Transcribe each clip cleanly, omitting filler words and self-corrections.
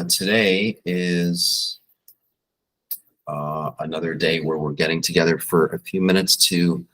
Today is another day where we're getting together for a few minutes to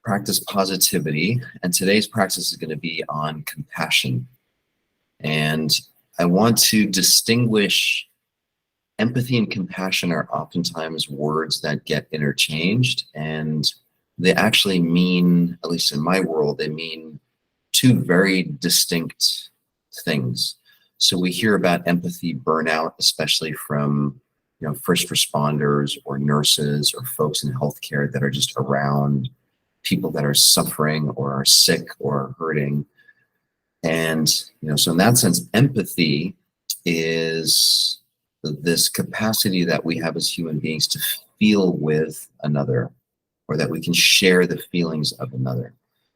practice positivity. And today's practice is going to be on compassion. And I want to distinguish empathy and compassion are oftentimes words that get interchanged, and they actually mean, at least in my world, they mean two very distinct things. So we hear about empathy burnout, especially from first responders or nurses or folks in healthcare that are just around people that are suffering or are sick or are hurting. And so in that sense, empathy is this capacity that we have as human beings to feel with another, or that we can share the feelings of another.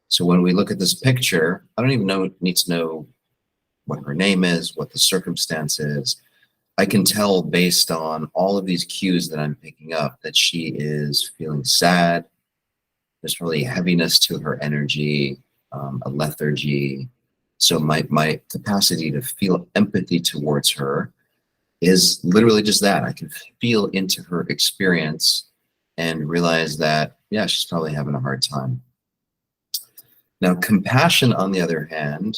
So when we look at this picture, I don't even need to know what her name is, what the circumstance is. I can tell based on all of these cues that I'm picking up that she is feeling sad. There's really heaviness to her energy, a lethargy. So my capacity to feel empathy towards her is literally just that. I can feel into her experience and realize that, yeah, she's probably having a hard time. Now, compassion, on the other hand,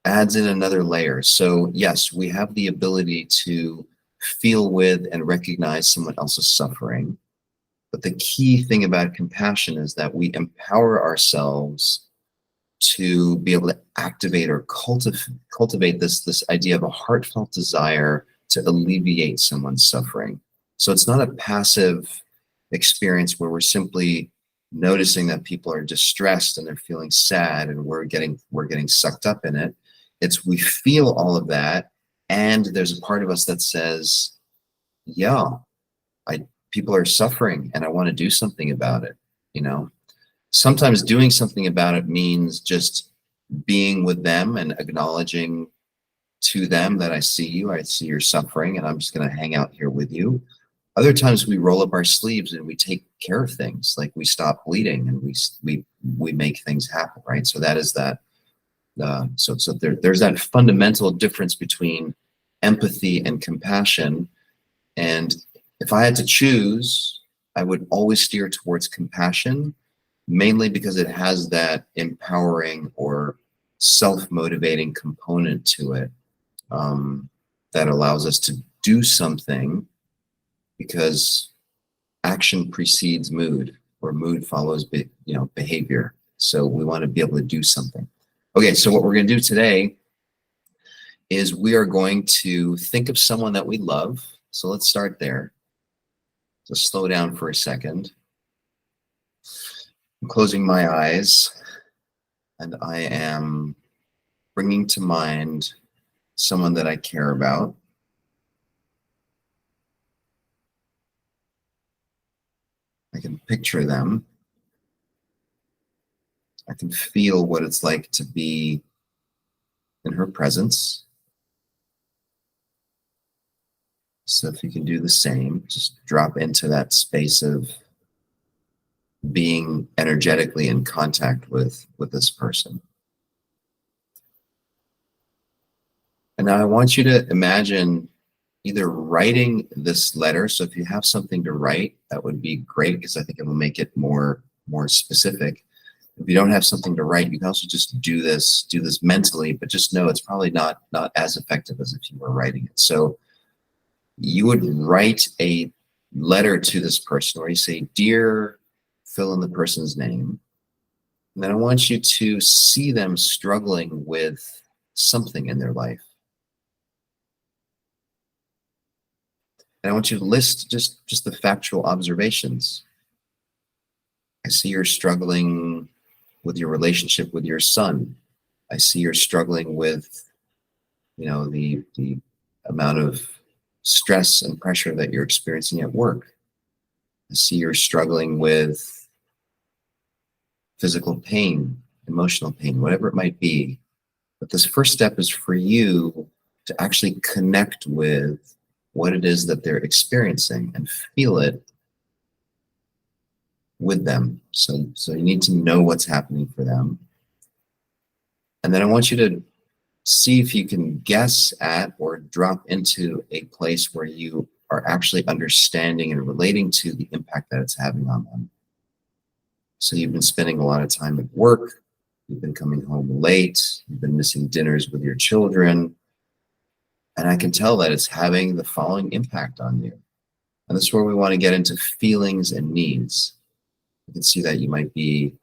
adds in another layer. So yes, we have the ability to feel with and recognize someone else's suffering. But the key thing about compassion is that we empower ourselves to be able to activate or cultivate this idea of a heartfelt desire to alleviate someone's suffering. So it's not a passive experience where we're simply noticing that people are distressed and they're feeling sad and we're getting sucked up in it. It's we feel all of that, and there's a part of us that says, yeah, people are suffering and I want to do something about it. Sometimes doing something about it means just being with them and acknowledging to them that I see your suffering, and I'm just going to hang out here with you. Other times we roll up our sleeves and we take care of things, like we stop bleeding and we make things happen, right? So that is that. So there's that fundamental difference between empathy and compassion. And if I had to choose, I would always steer towards compassion, mainly because it has that empowering or self-motivating component to it, that allows us to do something, because action precedes mood, or mood follows behavior. So we want to be able to do something. Okay, so what we're going to do today is we are going to think of someone that we love. So let's start there. So slow down for a second. I'm closing my eyes, and I am bringing to mind someone that I care about. I can picture them. I can feel what it's like to be in her presence. So if you can do the same, just drop into that space of being energetically in contact with this person. And now I want you to imagine either writing this letter. So if you have something to write, that would be great, because I think it will make it more specific. If you don't have something to write, you can also just do this mentally, but just know it's probably not as effective as if you were writing it. So you would write a letter to this person, where you say, "Dear," fill in the person's name. And then I want you to see them struggling with something in their life. And I want you to list just the factual observations. I see you're struggling with your relationship with your son. I see you're struggling with, the amount of stress and pressure that you're experiencing at work. I see you're struggling with physical pain, emotional pain, whatever it might be. But this first step is for you to actually connect with what it is that they're experiencing and feel it with them. So you need to know what's happening for them. And then I want you to see if you can guess at or drop into a place where you are actually understanding and relating to the impact that it's having on them. So you've been spending a lot of time at work, you've been coming home late, you've been missing dinners with your children, and I can tell that it's having the following impact on you. And this is where we want to get into feelings and needs. You can see that you might be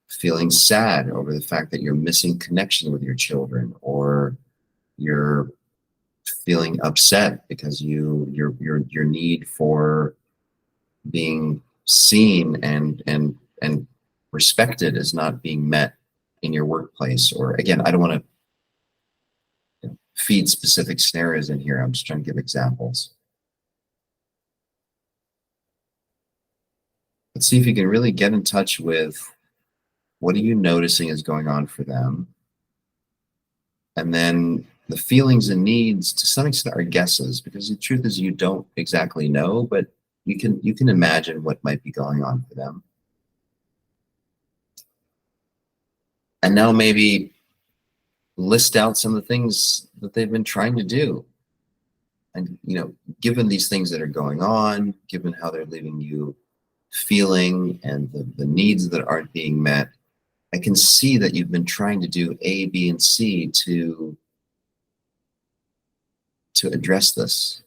feeling sad over the fact that you're missing connection with your children, or you're feeling upset because your need for being seen and respected is not being met in your workplace. Or again, I don't want to feed specific scenarios in here. I'm just trying to give examples. Let's see if you can really get in touch with what are you noticing is going on for them. And then the feelings and needs, to some extent, are guesses, because the truth is you don't exactly know, but you can imagine what might be going on for them. And now maybe list out some of the things that they've been trying to do. And, given these things that are going on, given how they're leaving you feeling and the needs that aren't being met, I can see that you've been trying to do A, B, and C to address this.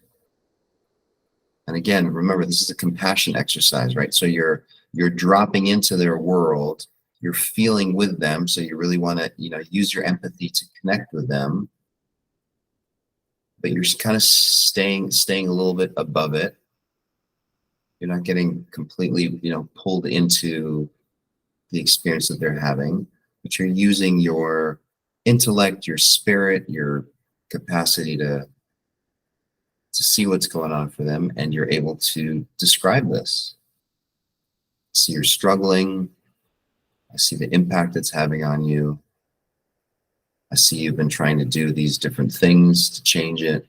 And again, remember, this is a compassion exercise, right? So you're dropping into their world, you're feeling with them, so you really want to, use your empathy to connect with them, but you're kind of staying a little bit above it. You're not getting completely, pulled into the experience that they're having, but you're using your intellect, your spirit, your capacity to see what's going on for them, and you're able to describe this. So you're struggling. I see the impact it's having on you. I see you've been trying to do these different things to change it.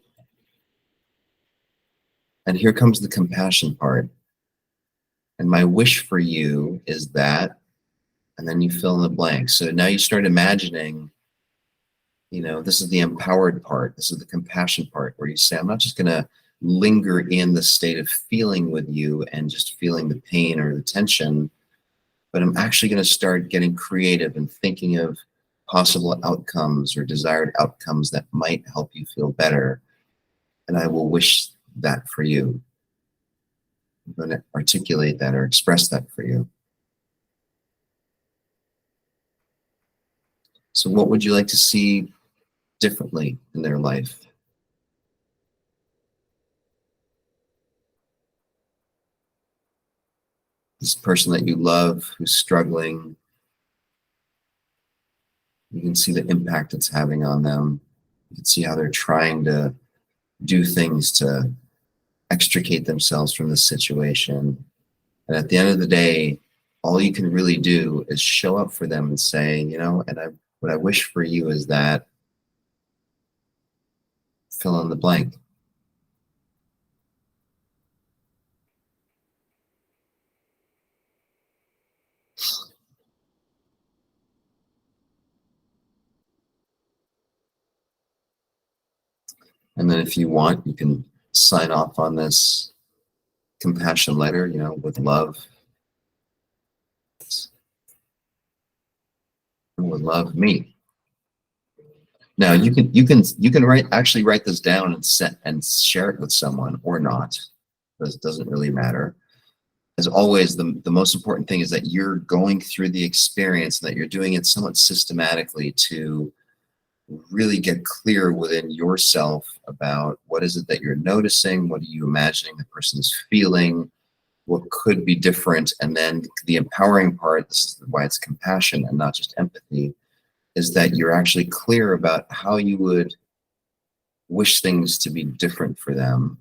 And here comes the compassion part. And my wish for you is that, and then you fill in the blank. So now you start imagining, this is the empowered part. This is the compassion part, where you say, I'm not just going to linger in the state of feeling with you and just feeling the pain or the tension, but I'm actually going to start getting creative and thinking of possible outcomes or desired outcomes that might help you feel better. And I will wish that for you. I'm going to articulate that or express that for you. So what would you like to see differently in their life? This person that you love who's struggling, you can see the impact it's having on them. You can see how they're trying to do things to extricate themselves from the situation. And at the end of the day, all you can really do is show up for them and say, what I wish for you is that, fill in the blank. And then if you want, you can sign off on this compassion letter, with love. With love, me. Now you can write this down and share it with someone or not. It doesn't really matter. As always, the most important thing is that you're going through the experience, and that you're doing it somewhat systematically to really get clear within yourself about what is it that you're noticing, what are you imagining the person is feeling, what could be different. And then the empowering part, this is why it's compassion and not just empathy, is that you're actually clear about how you would wish things to be different for them.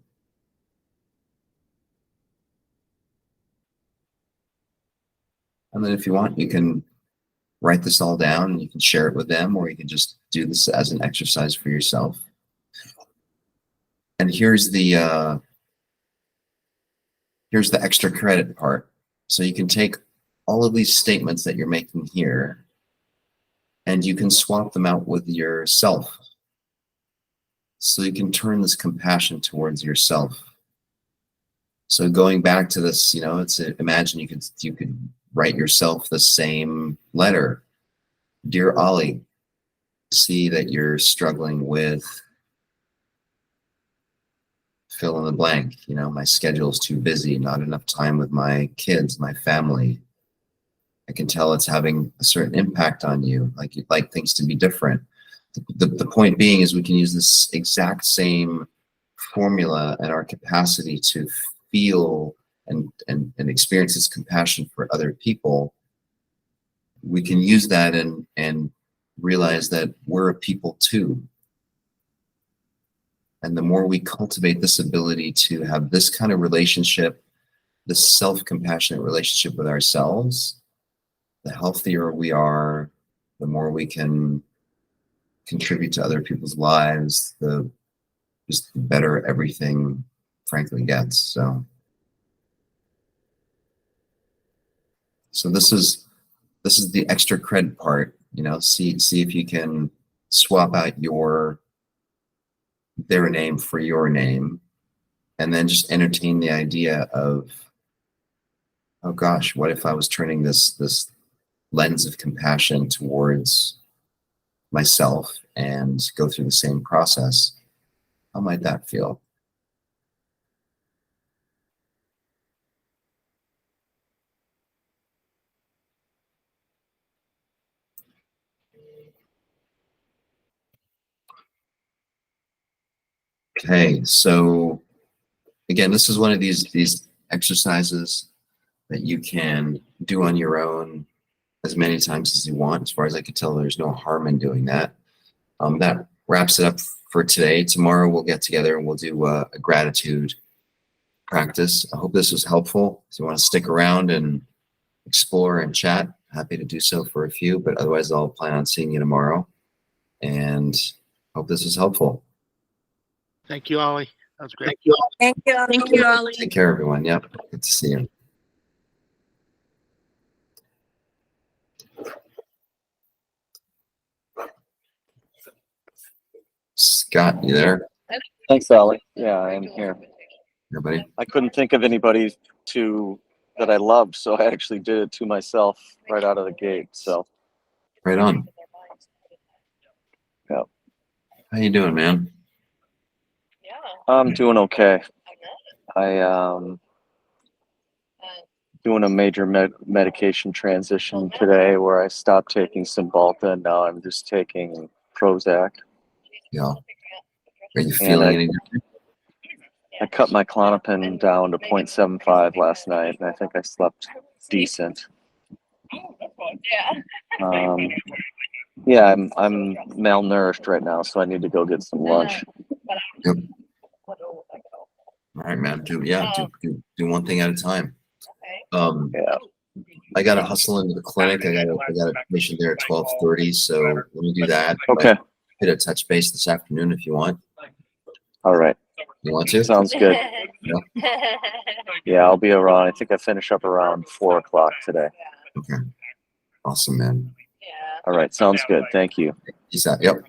And then if you want, you can write this all down and you can share it with them, or you can just do this as an exercise for yourself. And here's the extra credit part. So you can take all of these statements that you're making here, And you can swap them out with yourself. So you can turn this compassion towards yourself. So going back to this, imagine you could write yourself the same letter. Dear Oli, see that you're struggling with fill in the blank. My schedule's too busy, not enough time with my kids, my family. I can tell it's having a certain impact on you, like you'd like things to be different. The point being is we can use this exact same formula and our capacity to feel and experience this compassion for other people. We can use that and realize that we're a people too. And the more we cultivate this ability to have this kind of relationship, this self-compassionate relationship with ourselves, the healthier we are, the more we can contribute to other people's lives, the better everything frankly gets. So this is the extra cred part. See if you can swap out their name for your name, and then just entertain the idea of, oh gosh, what if I was turning this lens of compassion towards myself and go through the same process? How might that feel? Okay, so again, this is one of these exercises that you can do on your own as many times as you want. As far as I can tell, there's no harm in doing that. That wraps it up for today. Tomorrow we'll get together and we'll do a gratitude practice. I hope this was helpful. If you want to stick around and explore and chat, happy to do so for a few, but otherwise I'll plan on seeing you tomorrow, and hope this was helpful. Thank you, Oli. That was great. Thank you. Thank you, Oli. Take care, everyone. Yep, good to see you. Scott, you there? Thanks, Oli. Yeah, I am here. Everybody? I couldn't think of anybody that I loved, so I actually did it to myself right out of the gate. So Right on. Yeah. How you doing, man? I'm doing okay. I doing a major medication transition today, where I stopped taking Cymbalta and now I'm just taking Prozac. Yeah. Are you feeling any different? I cut my Klonopin down to 0.75 last night, and I think I slept decent. Yeah, I'm malnourished right now, so I need to go get some lunch. Yep. All right, man. Do one thing at a time. Yeah. I got to hustle into the clinic. I got a patient there at 12:30, so let me do that. Okay. Hit a touch base this afternoon if you want. All right. You want to? Sounds good. Yeah. Yeah, I'll be around. I think I finish up around 4 o'clock today. Okay. Awesome, man. All right. Sounds good. Thank you. Peace out. Yep.